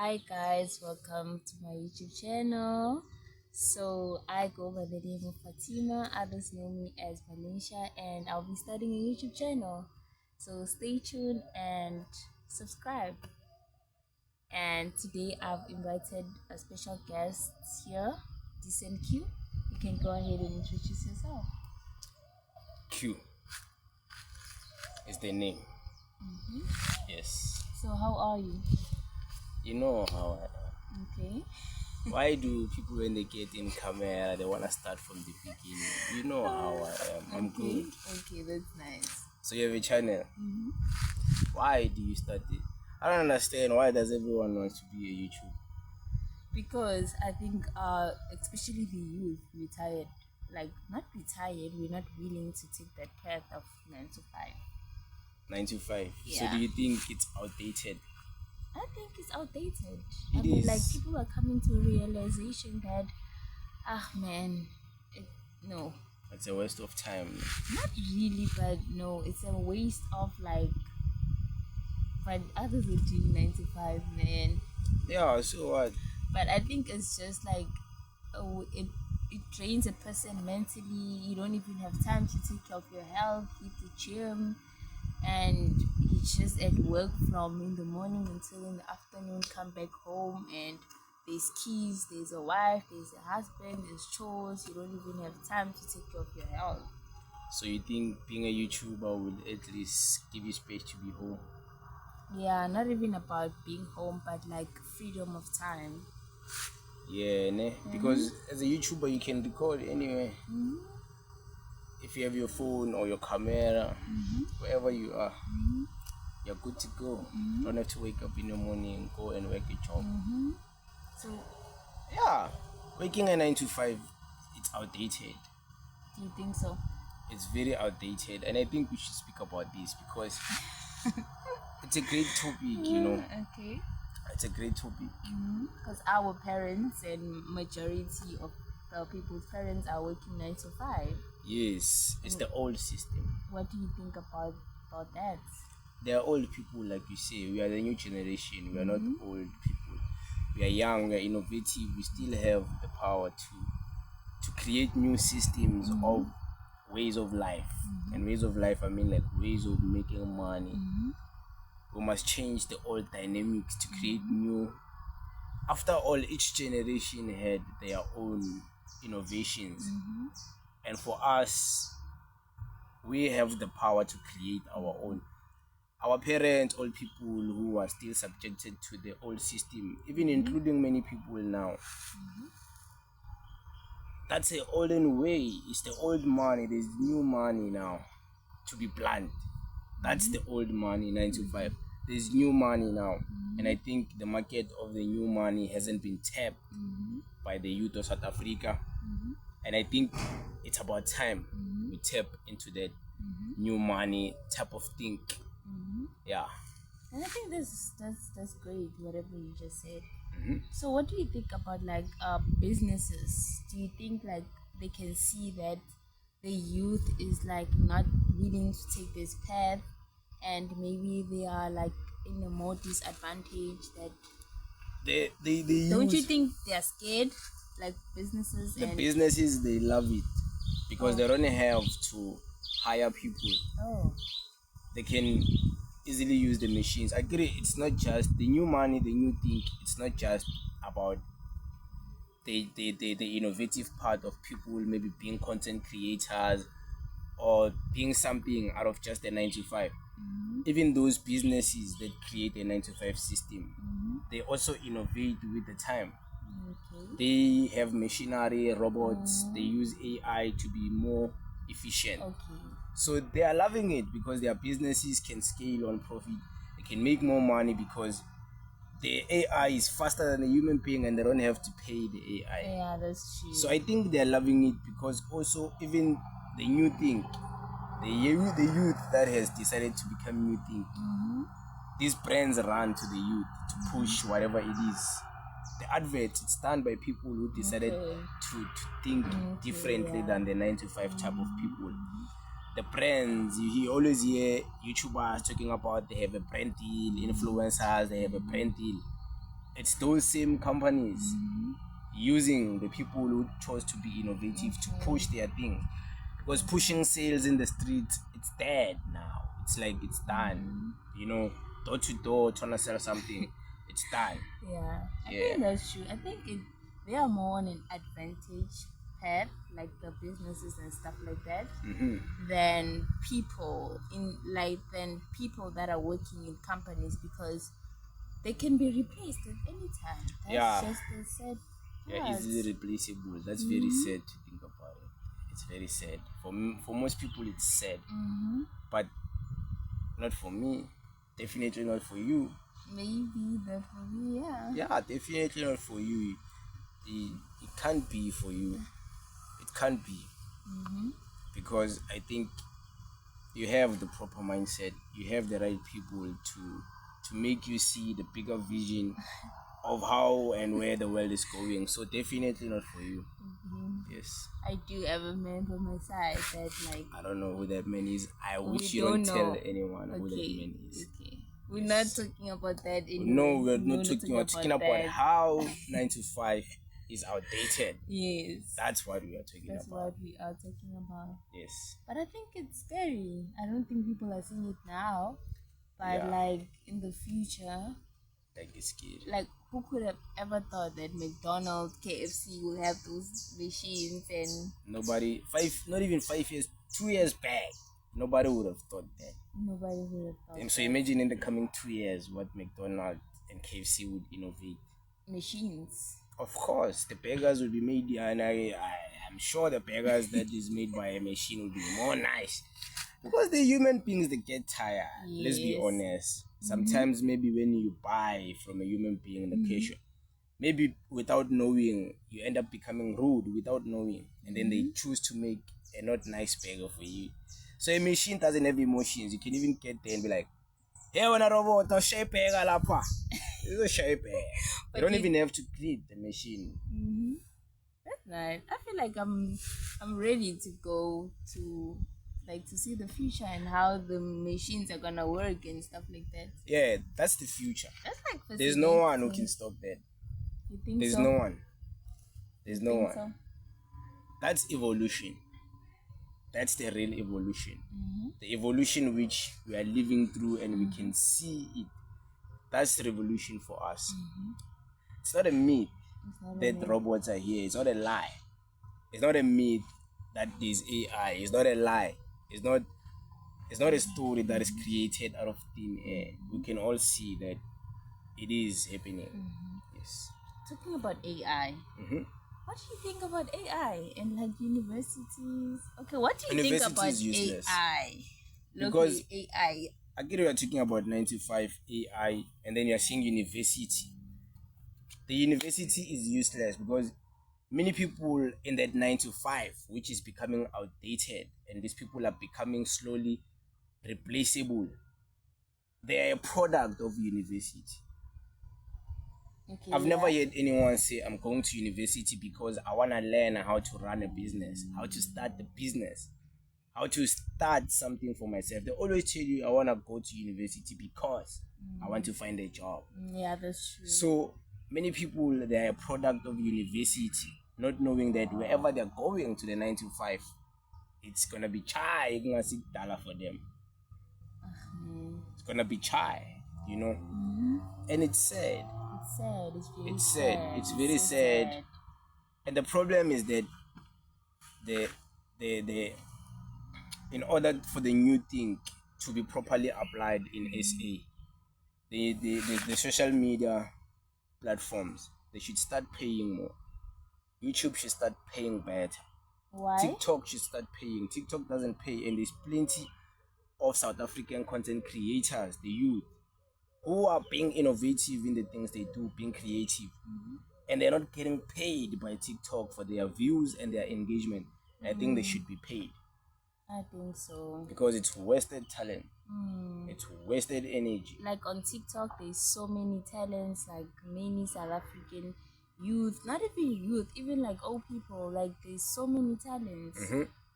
Hi guys, welcome to my YouTube channel. So I go by the name of Fatima, others know me as Valencia, and I'll be starting a YouTube channel. So stay tuned and subscribe. And today I've invited a special guest here, Decent Q. You can go ahead and introduce yourself. Q is the name. Yes. So how are you? You know how I am. Okay. Why do people when they get in camera they wanna start from the beginning? You know how I am. I'm good. Okay, that's nice. So you have a channel. Why do you start it? I don't understand. Why does everyone want to be a YouTuber? Because I think especially the youth retired, like not retired, we're not willing to take that path of 9 to 5. 9 to 5. So Yeah. do you think it's outdated? I think it's outdated. It is. Like people are coming to a realization that man, no, It's a waste of time. not really, but no, it's a waste of but others are doing 9 to 5, man. Yeah, so what? But I think it's just like it drains a person mentally. You don't even have time to take care of your health, hit the gym, and it's just at work from in the morning until in the afternoon. Come back home and there's kids, there's a wife, there's a husband, there's chores. You don't even have time to take care of your health. So you think being a YouTuber will at least give you space to be home? Yeah, not even about being home, but like freedom of time. Yeah, ne? Because as a YouTuber you can record anywhere. If you have your phone or your camera, wherever you are, you're good to go. Don't have to wake up in the morning and go and work a job. So, Yeah, working a 9 to 5, it's outdated. do you think so? It's very outdated, and I think we should speak about this because it's a great topic, you know. Okay. It's a great topic. Because our parents and majority of the people's parents are working 9 to 5. Yes, it's the old system. What do you think about that? They are old people, like you say. We are the new generation. We are not old people. We are young. We are innovative. We still have the power to create new systems of ways of life. And ways of life, I mean like ways of making money. We must change the old dynamics to create new. After all, each generation had their own innovations. And for us, we have the power to create our own. Our parents, old people who are still subjected to the old system, even including many people now. That's the olden way. It's the old money. There's new money now, to be blunt. That's the old money, 9 to 5. There's new money now. And I think the market of the new money hasn't been tapped by the youth of South Africa. And I think it's about time we tap into that new money type of thing. Yeah. And I think that's great, whatever you just said. So what do you think about businesses? Do you think like they can see that the youth is like not willing to take this path, and maybe they are like in a more disadvantage that They don't you use think they're scared, like businesses the and businesses, they love it because they don't have to hire people. oh They can easily use the machines. I agree, it's not just the new money, the new thing. It's not just about the innovative part of people maybe being content creators or being something out of just a 9 to 5. Even those businesses that create a 9 to 5 system, they also innovate with the time. okay. They have machinery, robots, they use AI to be more efficient. Okay. So they are loving it because their businesses can scale on profit. They can make more money because the AI is faster than a human being and they don't have to pay the AI. Yeah, that's true. So I think they're loving it because also even the new thing, the youth that has decided to become new thing, these brands run to the youth to push whatever it is. The advert, it's done by people who decided to think differently than the 9 to 5 type of people. The brands, you always hear YouTubers talking about they have a brand deal, influencers, they have a brand deal. it's those same companies using the people who chose to be innovative to push their thing. Because pushing sales in the streets, it's dead now. It's like it's done. You know, door to door, trying to sell something, it's done. Yeah, I think that's true. I think they are more on an advantage path, like the businesses and stuff like that, than people than people that are working in companies, because they can be replaced at any time. That's just the sad Yeah, part. easily replaceable. That's very sad to think about it. It's very sad. For most people, it's sad. But not for me. Definitely not for you. Maybe that for me, yeah. Yeah, definitely not for you. It can't be for you. It can't be. Because I think you have the proper mindset. You have the right people to make you see the bigger vision of how and where the world is going. So definitely not for you. Yes. I do have a man by my side that, like, I don't know who that man is. I wish you don't don't tell know. anyone who that man is. Okay. We're not talking about that anymore. No, we're not talking. We're talking about how 9 to 5 is outdated. Yes. That's what we are talking That's about. what we are talking about. Yes. But I think it's scary. I don't think people are seeing it now. But Yeah. like in the future, Like it's scary. like who could have ever thought that McDonald's, KFC will have those machines and Nobody, not even 5 years, 2 years back, nobody would have thought that. nobody would have thought And so imagine in the coming 2 years what McDonald's and KFC would innovate. machines. Of course, the burgers will be made, and I'm sure the burgers that is made by a machine will be more nice. Because the human beings, they get tired. Let's be Yes. honest. Sometimes maybe when you buy from a human being in the occasion, maybe without knowing, you end up becoming rude without knowing. And then they choose to make a not nice burger for you. So a machine doesn't have emotions. You can even get there and be like, hey, when a robot, I'll shape burger lapa. It's a shape burger. You don't even have to create the machine. That's nice. I feel like I'm ready to go to to see the future and how the machines are gonna work and stuff like that. Yeah, that's the future. That's like There's no one who can stop that. You think There's so? no one. There's no Think one. so? That's evolution. That's the real evolution. The evolution which we are living through and we can see it. That's the revolution for us. It's not a myth that robots are here. It's not a lie. It's not a myth that there's AI. It's not a lie. It's not a story that is created out of thin air. We can all see that it is happening. Yes. Talking about AI, what do you think about AI and like universities? Okay, what do you think University about is useless. AI? Because AI. I get you are talking about 95 AI and then you are saying university. The university is useless because many people in that 9 to 5, which is becoming outdated, and these people are becoming slowly replaceable. They are a product of university. Okay, I've never heard anyone say, I'm going to university because I want to learn how to run a business, how to start the business, how to start something for myself. They always tell you, I want to go to university because I want to find a job. Yeah, that's true. So many people, they are a product of university, not knowing that wherever they're going to the 9 to 5, it's going to be chai, dollar for them. It's going to be chai, you know. And it's sad. It's sad. It's sad. It's very sad. And the problem is that the in order for the new thing to be properly applied in SA, the social media platforms, they should start paying more. YouTube should start paying better. Why? TikTok should start paying. TikTok doesn't pay, and there's plenty of South African content creators, the youth, who are being innovative in the things they do, being creative, and they're not getting paid by TikTok for their views and their engagement. I think they should be paid. I think so. Because it's wasted talent. It's wasted energy. Like on TikTok, there's so many talents, like many South African youth, not even youth, even like old people. Like there's so many talents,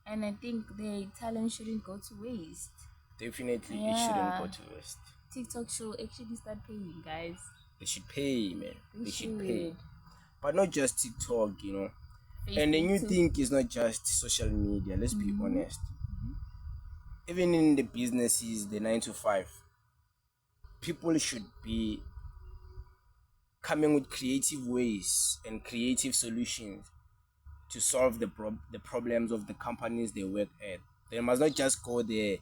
and I think their talent shouldn't go to waste. Definitely, it shouldn't go to waste. TikTok should actually start paying, guys. They should pay, man. They should pay. should. But not just TikTok, you know. And the new Facebook too. thing is not just social media, let's be honest. Even in the businesses, the 9 to 5, people should be coming with creative ways and creative solutions to solve the problems of the companies they work at. They must not just go there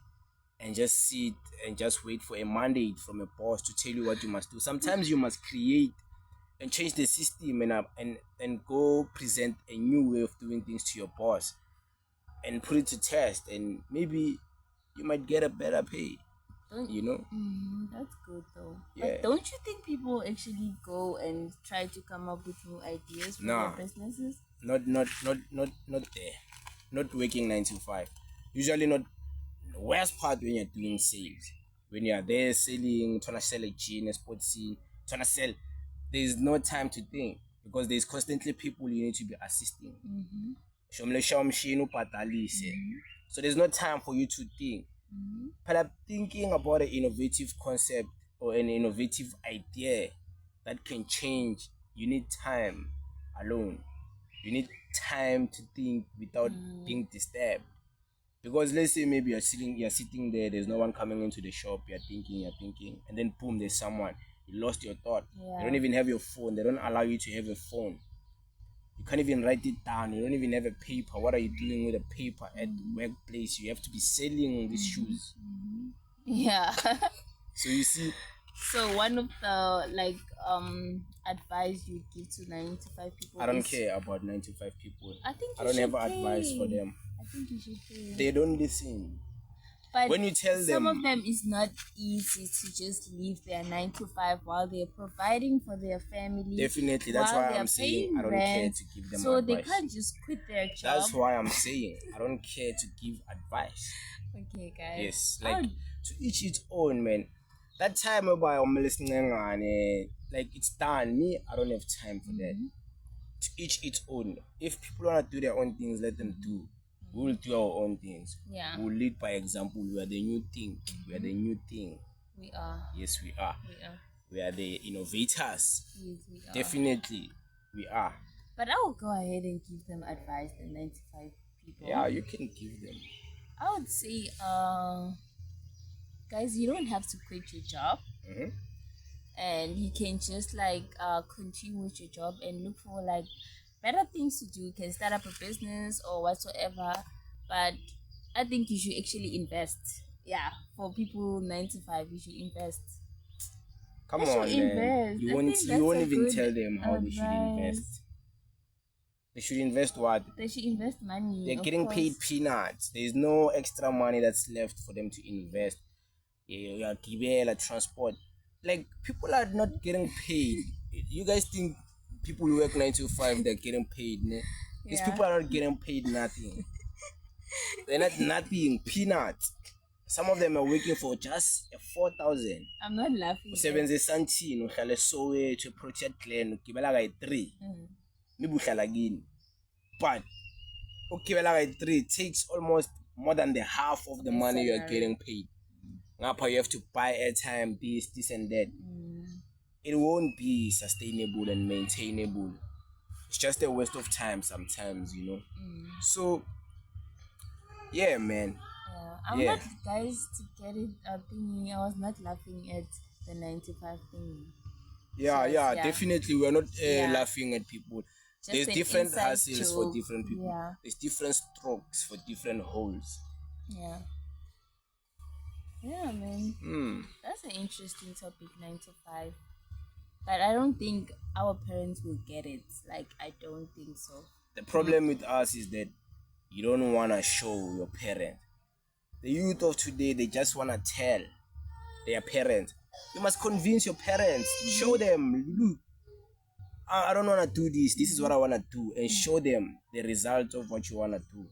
and just sit and just wait for a mandate from a boss to tell you what you must do. Sometimes you must create and change the system and go present a new way of doing things to your boss and put it to test, and maybe you might get a better pay. You know? That's good though. Yeah. But don't you think people actually go and try to come up with new ideas for their businesses? Not there. Not working 9 to 5. Usually not. The worst part when you're doing sales, when you're there selling, trying to sell a gin, a sports scene, trying to sell, there's no time to think because there's constantly people you need to be assisting. So there's no time for you to think. But I'm thinking about an innovative concept or an innovative idea that can change. You need time alone. You need time to think without being disturbed. Because let's say maybe you're sitting there, there's no one coming into the shop, you're thinking, and then boom, there's someone. You lost your thought. Yeah. They don't even have your phone. They don't allow you to have a phone. You can't even write it down. You don't even have a paper. What are you doing with a paper at the workplace? You have to be selling these shoes. Yeah. So you see. So one of the advice you give to 9 to 5 people. I don't care about 9 to 5 people. I think I don't have advice for them. I think you should pay. They don't listen. But when you tell some them, of them is not easy to just leave their 9 to 5 while they're providing for their family. Definitely, that's why I'm saying I don't care to give them so advice. They can't just quit their job. That's why I'm saying I don't care to give advice. Okay, guys. Yes, like to each its own, man. That time about I'm listening on, like it's done. Me, I don't have time for that. To each its own. If people wanna do their own things, let them do. We will do our own things. Yeah. We will lead by example. We are the new thing. We are the new thing. We are. Yes, we are. We are the innovators. Yes, we are. Definitely, we are. But I will go ahead and give them advice, the 9 to 5 people. Yeah, you can give them. I would say, guys, you don't have to quit your job. And you can just continue with your job and look for better things to do. You can start up a business or whatsoever, but I think you should actually invest. Yeah, for people 9 to 5, you should invest. Come on, man. You won't even tell them how they should invest. They should invest what? They should invest money. They're getting paid peanuts. There's no extra money that's left for them to invest. Yeah, transport. Like, people are not getting paid. You guys think people who work 9 to 5, they're getting paid? Ne? These people are not getting paid nothing. They're not nothing, peanuts. Some of them are working for just 4,000. I'm not laughing. Usebenze Santini, uhlale Soweto, Project Glen, ukibela kayi 3. Maybe uhlala kini. But ukibela kayi 3 takes almost more than the half of the money you are getting paid. Now you have to buy airtime, this and that. It won't be sustainable and maintainable. It's just a waste of time sometimes, you know. So, yeah, man. I'm not, guys, to get it thingy. I was not laughing at the 9 to 5 thing. Yeah, definitely. We're not laughing at people. Just there's different hustles joke. for different people. Yeah. There's different strokes for different holes. Yeah, man. That's an interesting topic, 9 to 5. But I don't think our parents will get it. I don't think so. The problem with us is that you don't want to show your parents. The youth of today, they just want to tell their parents. You must convince your parents. Show them, look, I don't want to do this. This is what I want to do. And show them the result of what you want to do.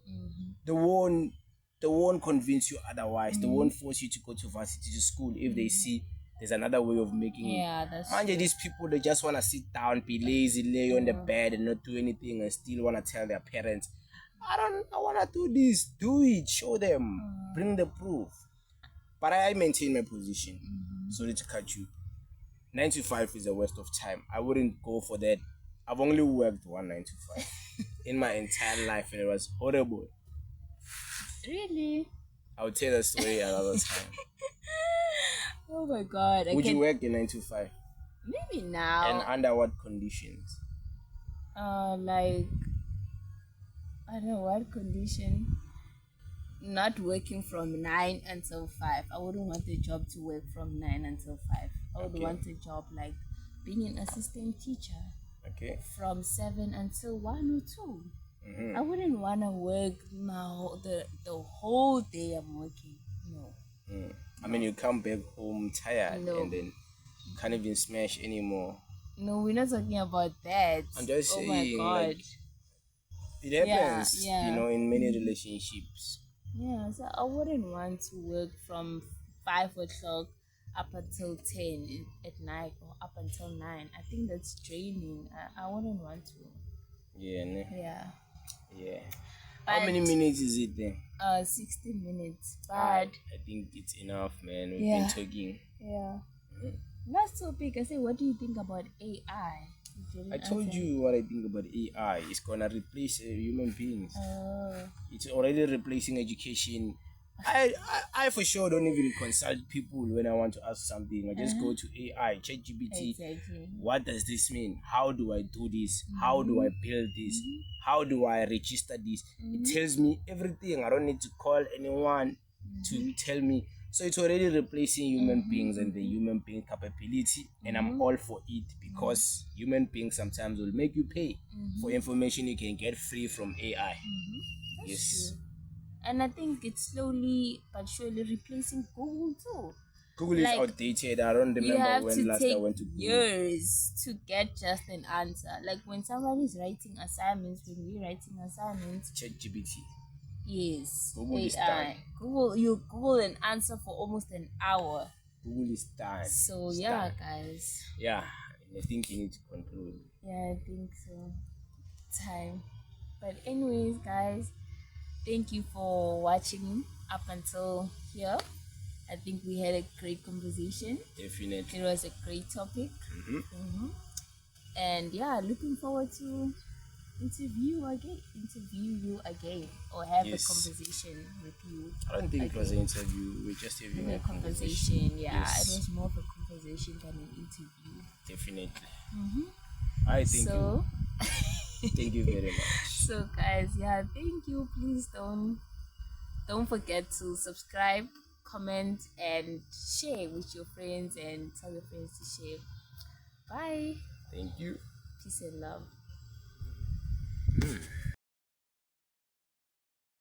They won't convince you otherwise. They won't force you to go to varsity, to school, if they see there's another way of making it. Yeah, that's true. These people, they just want to sit down, be lazy, lay on the bed and not do anything and still want to tell their parents, I want to do this. Do it. Show them. Bring the proof. But I maintain my position. Sorry to cut you. 9 to 5 is a waste of time. I wouldn't go for that. I've only worked one 9 to 5 in my entire life, and it was horrible. Really? I'll tell the story another time. Oh my god. Would you work in 9 to 5? Maybe now. And under what conditions? Like, I don't know what condition. Not working from 9 until 5. I wouldn't want the job to work from 9 until 5. I would want a job like being an assistant teacher. Okay. From 7 until 1 or 2. I wouldn't want to work now the whole day I'm working. No. I mean, you come back home tired and then you can't even smash anymore. No, we're not talking about that. I'm just saying, my god. Like, it happens, you know, in many relationships. Yeah, so I wouldn't want to work from 5 o'clock up until 10 at night or up until 9. I think that's draining. I wouldn't want to. Yeah, ne? Yeah. How many minutes is it then? 16 minutes. But I think it's enough, man. We've been talking. Yeah. Last topic, I say, what do you think about AI? I told you what I think about AI. It's gonna replace human beings. It's already replacing education. I for sure don't even consult people when I want to ask something. I just go to AI, ChatGPT. Exactly. What does this mean? How do I do this? How do I build this? How do I register this? It tells me everything. I don't need to call anyone to tell me. So it's already replacing human beings and the human being capability, and I'm all for it because human beings sometimes will make you pay for information you can get free from AI. Yes. True. And I think it's slowly but surely replacing Google too. Google is outdated. I don't remember when last I went to Google. Years to get just an answer. Like when somebody's writing assignments, when we're writing assignments, ChatGPT. Yes. Google AI. is done. You Google an answer for almost an hour. Google is done. So guys. Yeah, I think you need to conclude. Yeah, I think so. Time. But anyways, guys, thank you for watching up until here. I think we had a great conversation. Definitely. It was a great topic. And yeah, looking forward to interview you again or have a conversation with you. I don't think it was an interview. We're just having a conversation. Yeah, it was more of a conversation than an interview. Definitely. I thank you. Thank you very much. So guys, thank you. Please don't forget to subscribe, comment, and share with your friends and tell your friends to share. Bye. Thank you. Peace and love.